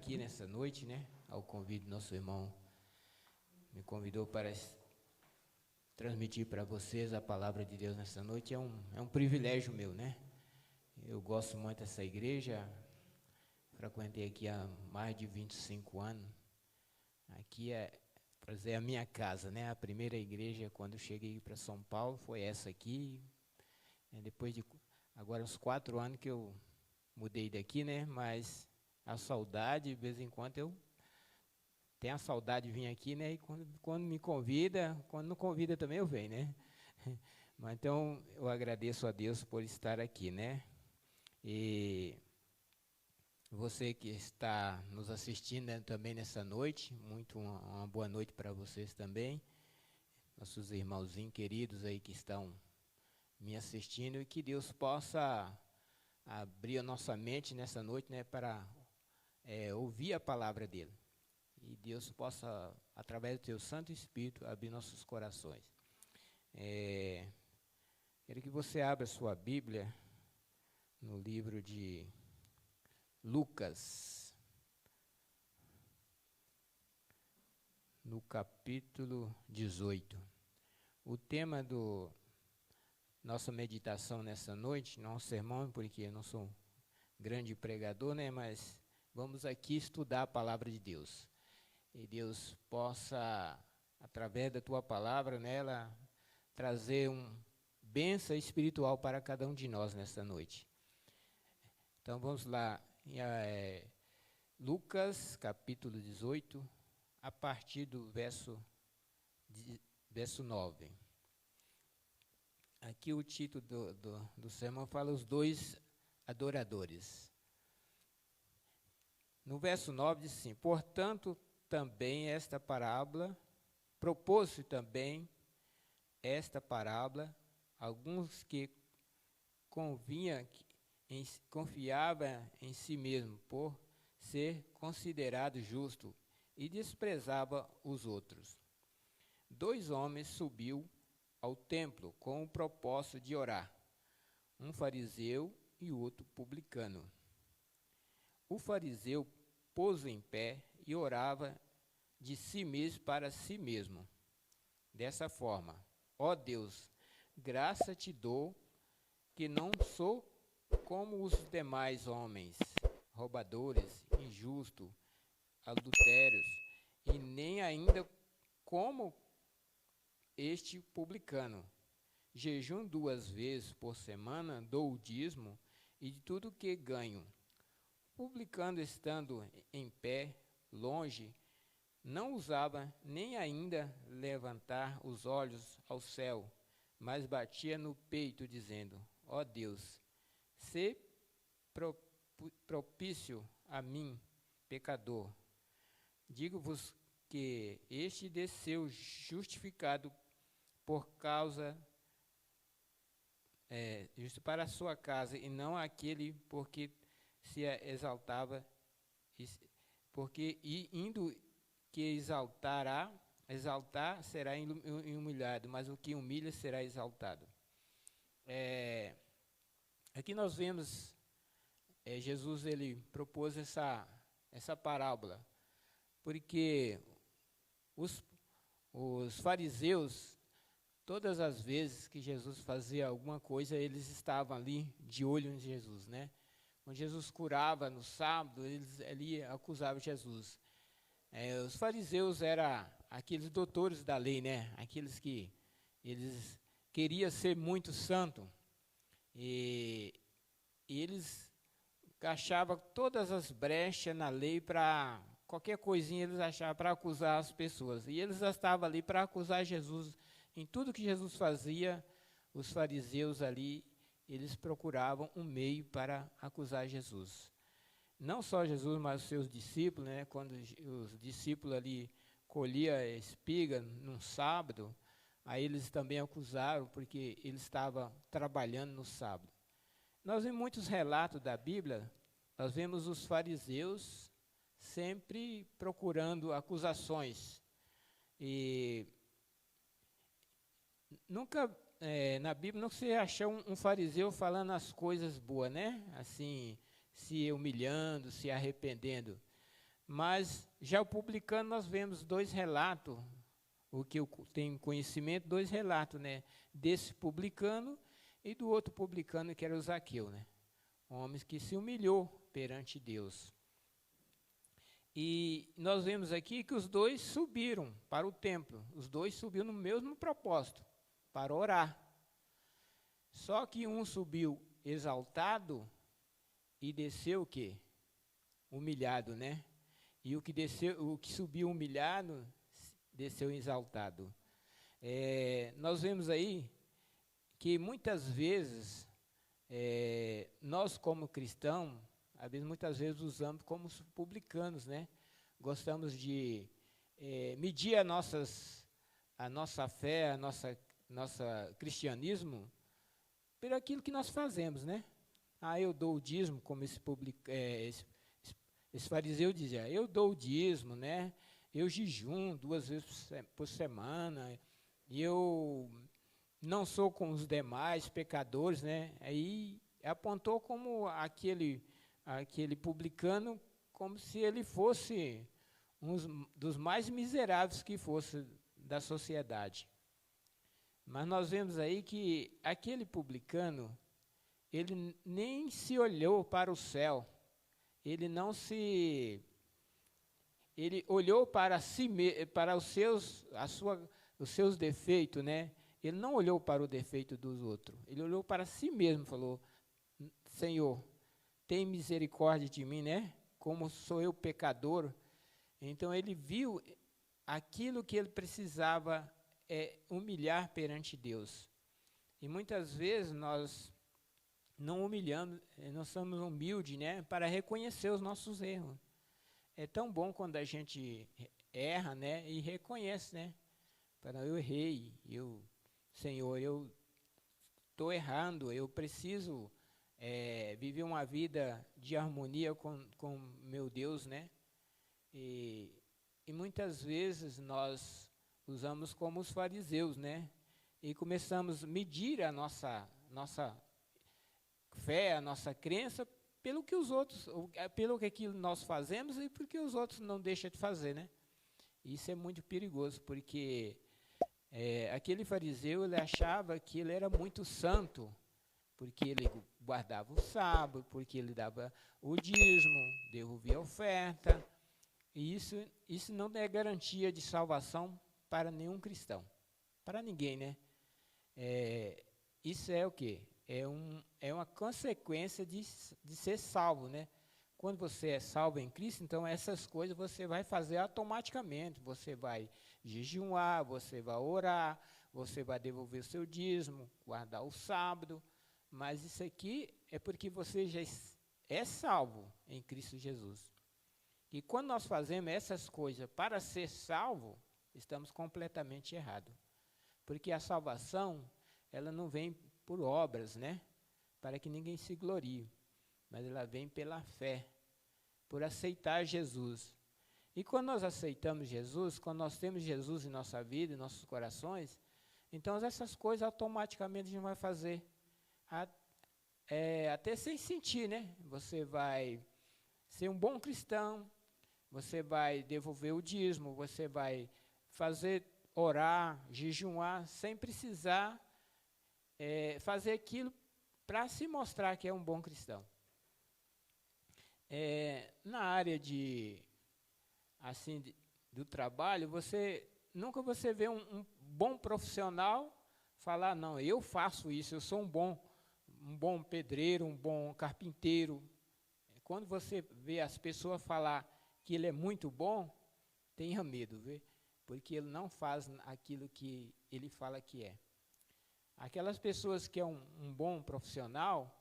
aqui nessa noite, né? Ao convite do nosso irmão, me convidou para transmitir para vocês a palavra de Deus nessa noite. É um privilégio meu, né? Eu gosto muito dessa igreja, frequentei aqui há mais de 25 anos. Aqui para dizer, a minha casa, né? A primeira igreja, quando eu cheguei para São Paulo, foi essa aqui. Depois de agora uns 4 anos que eu mudei daqui, né? Mas a saudade, de vez em quando eu tenho a saudade de vir aqui, né? E quando me convida, quando não convida também eu venho, né? Mas então eu agradeço a Deus por estar aqui, né? E você que está nos assistindo, né, também nessa noite, uma boa noite para vocês também, nossos irmãozinhos queridos aí que estão me assistindo, e que Deus possa abrir a nossa mente nessa noite, né, para ouvir a palavra dele. E Deus possa, através do teu Santo Espírito, abrir nossos corações. Quero que você abra sua Bíblia no livro de Lucas, no capítulo 18. O tema do nossa meditação nessa noite, não é um sermão, porque eu não sou um grande pregador, né, mas vamos aqui estudar a palavra de Deus. E Deus possa, através da tua palavra, nela, trazer bênção espiritual para cada um de nós nessa noite. Então vamos lá, Lucas, capítulo 18, a partir do verso 9. Aqui o título do sermão fala os dois adoradores. No verso 9 diz assim: portanto, também esta parábola, propôs-se também esta parábola, alguns que confiava em si mesmo por ser considerado justo e desprezava os outros. 2 homens subiu ao templo com o propósito de orar, um fariseu e o outro publicano. O fariseu pôs em pé e orava de si mesmo para si mesmo, dessa forma: ó Deus, graça te dou que não sou como os demais homens, roubadores, injustos, adultérios, e nem ainda como este publicano. Jejum 2 vezes por semana, dou o dízimo e de tudo que ganho. Publicano, estando em pé, longe, não ousava nem ainda levantar os olhos ao céu, mas batia no peito, dizendo: ó Deus, sê propício a mim, pecador. Digo-vos que este desceu justificado por causa justo para a sua casa, e não aquele porque se exaltava, porque indo que exaltar será humilhado, mas o que humilha será exaltado. Aqui nós vemos Jesus, ele propôs essa parábola, porque os fariseus, todas as vezes que Jesus fazia alguma coisa, eles estavam ali de olho em Jesus, né? Quando Jesus curava no sábado, eles ali acusavam Jesus. Os fariseus eram aqueles doutores da lei, né? Aqueles que eles queriam ser muito santo. E eles achavam todas as brechas na lei para qualquer coisinha, eles achavam para acusar as pessoas. E eles estavam ali para acusar Jesus. Em tudo que Jesus fazia, os fariseus ali, eles procuravam um meio para acusar Jesus. Não só Jesus, mas os seus discípulos, né? Quando os discípulos ali colhiam espiga num sábado, aí eles também acusaram, porque eles estavam trabalhando no sábado. Nós vemos muitos relatos da Bíblia, nós vemos os fariseus sempre procurando acusações. E nunca, na Bíblia, não se acha um fariseu falando as coisas boas, né? Assim, se humilhando, se arrependendo. Mas já o publicano nós vemos dois relatos, o que eu tenho conhecimento, dois relatos, né? Desse publicano e do outro publicano que era o Zaqueu, né? Homem que se humilhou perante Deus. E nós vemos aqui que os dois subiram para o templo. Os dois subiram no mesmo propósito, para orar. Só que um subiu exaltado e desceu o quê? Humilhado, né? E o que subiu humilhado, desceu exaltado. Nós vemos aí que muitas vezes, nós como cristãos, muitas vezes usamos como publicanos, né? Gostamos de medir a nossa fé, a nossa cristianismo, por aquilo que nós fazemos, né? Eu dou o dízimo, como esse fariseu dizia, eu dou o dízimo, né? Eu jejum 2 vezes por semana, e eu não sou com os demais pecadores, né? Aí apontou como aquele publicano, como se ele fosse um dos mais miseráveis que fosse da sociedade. Mas nós vemos aí que aquele publicano, ele nem se olhou para o céu, ele olhou para si, para os seus defeitos, né? Ele não olhou para o defeito dos outros, ele olhou para si mesmo e falou: Senhor, tem misericórdia de mim, né? Como sou eu pecador. Então ele viu aquilo que ele precisava humilhar perante Deus. E muitas vezes nós não humilhamos, nós somos humildes, né? Para reconhecer os nossos erros. É tão bom quando a gente erra, né? E reconhece, né? Eu errei, Senhor, eu estou errando, eu preciso viver uma vida de harmonia com meu Deus, né? E muitas vezes nós usamos como os fariseus, né? E começamos a medir a nossa fé, a nossa crença, pelo que os outros, pelo que nós fazemos e porque os outros não deixam de fazer, né? Isso é muito perigoso, porque aquele fariseu, ele achava que ele era muito santo, porque ele guardava o sábado, porque ele dava o dízimo, devolvia a oferta. E isso não é garantia de salvação para nenhum cristão, para ninguém, né? Isso é o quê? É uma consequência de ser salvo, né? Quando você é salvo em Cristo, então essas coisas você vai fazer automaticamente. Você vai jejuar, você vai orar, você vai devolver o seu dízimo, guardar o sábado. Mas isso aqui é porque você já é salvo em Cristo Jesus. E quando nós fazemos essas coisas para ser salvo, estamos completamente errados. Porque a salvação, ela não vem por obras, né? Para que ninguém se glorie. Mas ela vem pela fé, por aceitar Jesus. E quando nós aceitamos Jesus, quando nós temos Jesus em nossa vida, em nossos corações, então essas coisas automaticamente a gente vai fazer, até sem sentir, né? Você vai ser um bom cristão, você vai devolver o dízimo, você vai orar, jejuar, sem precisar fazer aquilo para se mostrar que é um bom cristão. Na área do trabalho, nunca você vê um bom profissional falar: não, eu faço isso, eu sou um bom pedreiro, um bom carpinteiro. Quando você vê as pessoas falar que ele é muito bom, tenha medo, viu? Porque ele não faz aquilo que ele fala que é. Aquelas pessoas que é um bom profissional,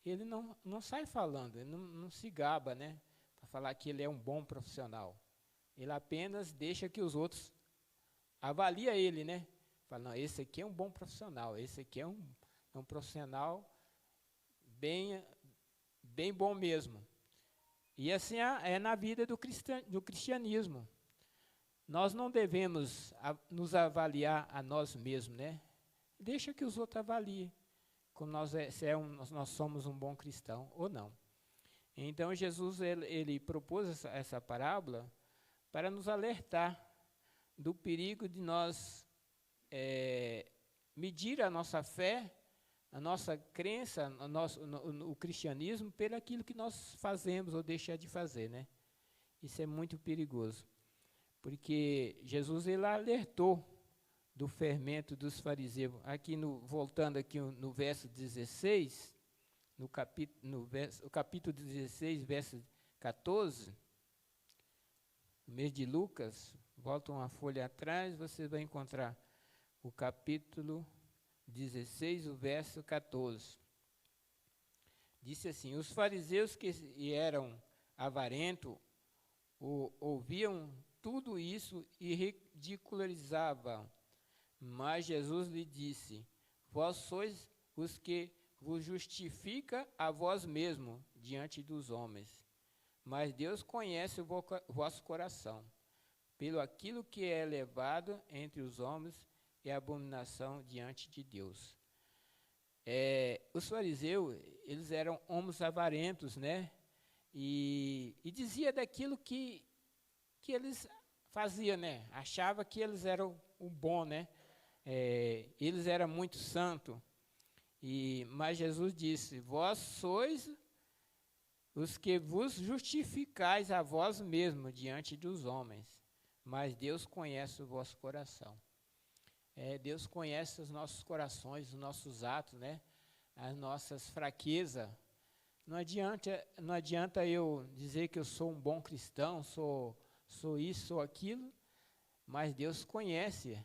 ele não sai falando, ele não se gaba, né? Para falar que ele é um bom profissional. Ele apenas deixa que os outros avaliem ele, né? Fala: não, esse aqui é um bom profissional, esse aqui é um profissional bem bom mesmo. E assim é na vida do cristianismo. Nós não devemos nos avaliar a nós mesmos, né? Deixa que os outros avaliem como nós somos um bom cristão ou não. Então, Jesus ele propôs essa parábola para nos alertar do perigo de nós medir a nossa fé, a nossa crença, o cristianismo, pelo aquilo que nós fazemos ou deixamos de fazer, né? Isso é muito perigoso, porque Jesus ele alertou do fermento dos fariseus. Voltando aqui no verso 16, o capítulo 16, verso 14, no mês de Lucas, volta uma folha atrás, você vai encontrar o capítulo 16, o verso 14. Disse assim: os fariseus que eram avarentos ouviam tudo isso e ridicularizavam. Mas Jesus lhe disse: vós sois os que vos justifica a vós mesmo diante dos homens. Mas Deus conhece o vosso coração. Pelo aquilo que é elevado entre os homens é abominação diante de Deus. Os fariseus, eles eram homens avarentos, né? E dizia daquilo que eles faziam, né? Achava que eles eram o bom, né? Eles eram muito santos. Mas Jesus disse: vós sois os que vos justificais a vós mesmos diante dos homens, mas Deus conhece o vosso coração. Deus conhece os nossos corações, os nossos atos, né? As nossas fraquezas. Não adianta eu dizer que eu sou um bom cristão, sou isso, sou aquilo, mas Deus conhece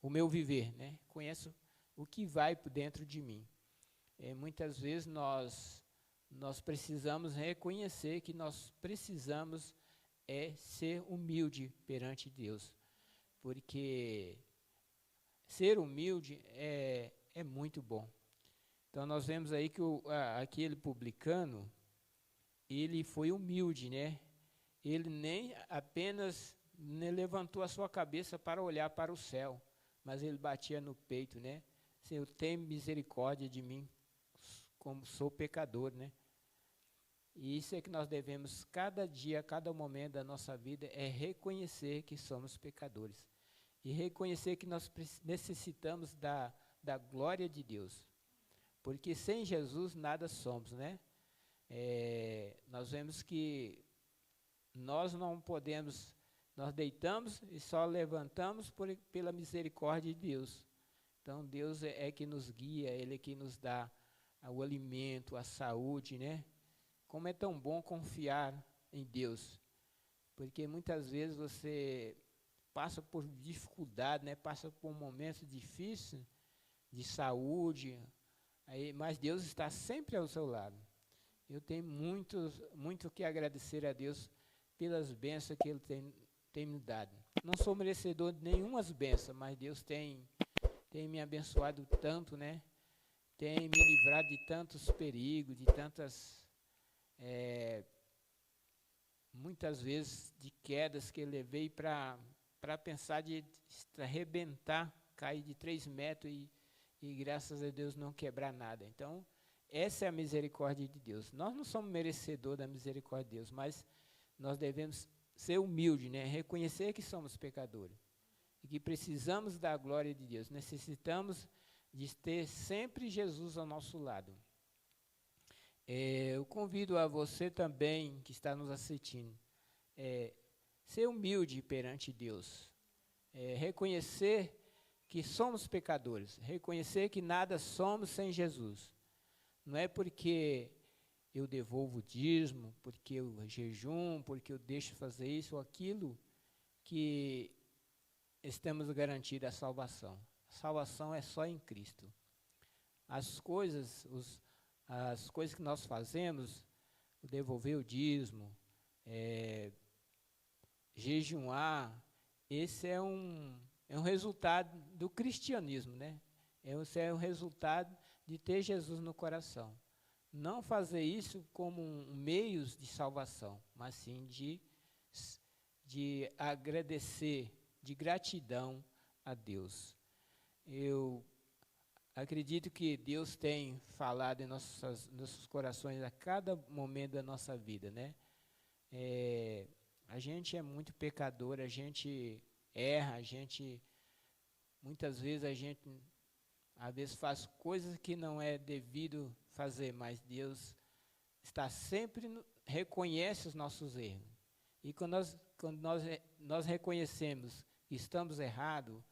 o meu viver, né? Conhece o que vai por dentro de mim. Muitas vezes nós precisamos reconhecer que nós precisamos ser humilde perante Deus, porque ser humilde é muito bom. Então nós vemos aí que aquele publicano, ele foi humilde, né? Ele nem apenas levantou a sua cabeça para olhar para o céu, mas ele batia no peito, né? Senhor, tem misericórdia de mim, como sou pecador, né? E isso é que nós devemos, cada dia, cada momento da nossa vida, é reconhecer que somos pecadores. E reconhecer que nós necessitamos da glória de Deus. Porque sem Jesus nada somos, né? Nós vemos que nós não podemos, nós deitamos e só levantamos pela misericórdia de Deus. Então Deus é que nos guia, Ele é que nos dá o alimento, a saúde, né? Como é tão bom confiar em Deus, porque muitas vezes você passa por dificuldade, né? Passa por um momento difícil de saúde, mas Deus está sempre ao seu lado. Eu tenho muito que agradecer a Deus pelas bênçãos que Ele tem me dado. Não sou merecedor de nenhuma bênção, mas Deus tem me abençoado tanto, né? Tem me livrado de tantos perigos, de tantas, muitas vezes, de quedas que eu levei para pensar de arrebentar, cair de 3 metros e graças a Deus não quebrar nada. Então, essa é a misericórdia de Deus. Nós não somos merecedores da misericórdia de Deus, mas nós devemos ser humildes, né? Reconhecer que somos pecadores e que precisamos da glória de Deus. Necessitamos de ter sempre Jesus ao nosso lado. Eu convido a você também, que está nos assistindo, ser humilde perante Deus. Reconhecer que somos pecadores, reconhecer que nada somos sem Jesus. Não é porque eu devolvo o dízimo, porque eu jejum, porque eu deixo fazer isso ou aquilo, que estamos garantidos a salvação. A salvação é só em Cristo. As coisas que nós fazemos, devolver o dízimo, jejuar, esse é um resultado do cristianismo, né? Esse é um resultado de ter Jesus no coração. Não fazer isso como um meio de salvação, mas sim de agradecer, de gratidão a Deus. Eu acredito que Deus tem falado em nossos corações a cada momento da nossa vida, né? A gente é muito pecador, a gente erra, muitas vezes a gente, às vezes faz coisas que não é devido fazer, mas Deus está sempre, reconhece os nossos erros. E quando nós reconhecemos que estamos errados,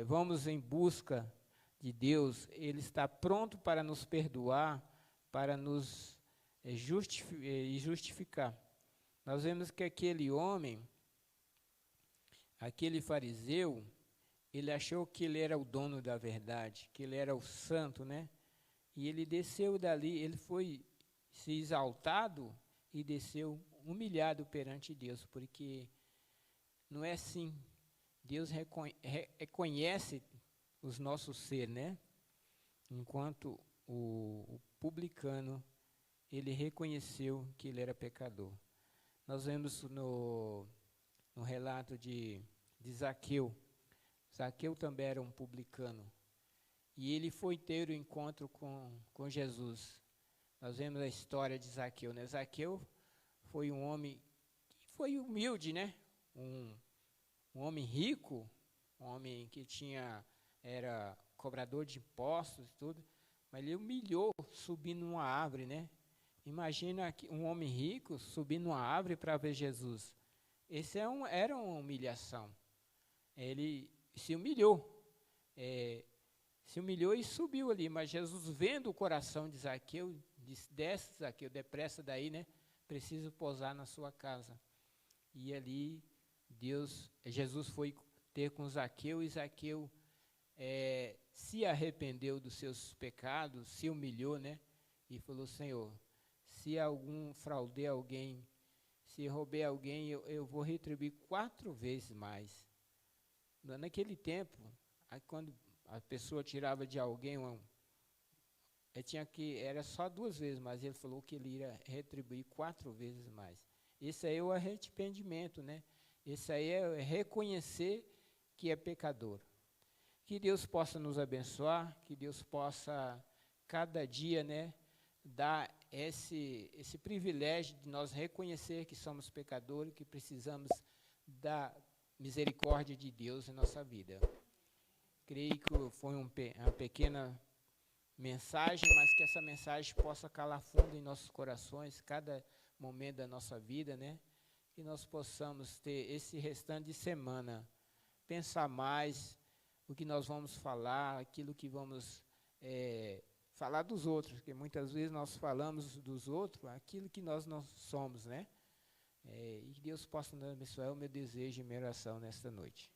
vamos em busca de Deus, Ele está pronto para nos perdoar, para nos justificar. Nós vemos que aquele homem, aquele fariseu, ele achou que ele era o dono da verdade, que ele era o santo, né? E ele desceu dali, ele foi se exaltado e desceu humilhado perante Deus, porque não é assim. Deus reconhece os nossos ser, né? Enquanto o publicano, ele reconheceu que ele era pecador. Nós vemos no relato de Zaqueu. Zaqueu também era um publicano. E ele foi ter o encontro com Jesus. Nós vemos a história de Zaqueu, né? Zaqueu foi um homem que foi humilde, né? Um homem rico, um homem que era cobrador de impostos e tudo, mas ele humilhou subindo numa árvore, né? Imagina um homem rico subindo numa árvore para ver Jesus. Era uma humilhação. Ele se humilhou. Se humilhou e subiu ali, mas Jesus, vendo o coração de Zaqueu, disse: desce, Zaqueu, depressa daí, né? Preciso pousar na sua casa. E ali Jesus foi ter com Zaqueu, e Zaqueu se arrependeu dos seus pecados, se humilhou, né? E falou: Senhor, se fraudei alguém, se roubei alguém, eu vou retribuir 4 vezes mais. Naquele tempo, quando a pessoa tirava de alguém, era só 2 vezes, mas ele falou que ele iria retribuir 4 vezes mais. Esse aí é o arrependimento, né? Esse aí é reconhecer que é pecador. Que Deus possa nos abençoar, que Deus possa, cada dia, né, dar esse privilégio de nós reconhecer que somos pecadores, que precisamos da misericórdia de Deus em nossa vida. Creio que foi uma pequena mensagem, mas que essa mensagem possa calar fundo em nossos corações, cada momento da nossa vida, né? Que nós possamos ter esse restante de semana, pensar mais o que nós vamos falar, aquilo que vamos falar dos outros, porque muitas vezes nós falamos dos outros aquilo que nós não somos, né? E que Deus possa nos abençoar, é o meu desejo e minha oração nesta noite.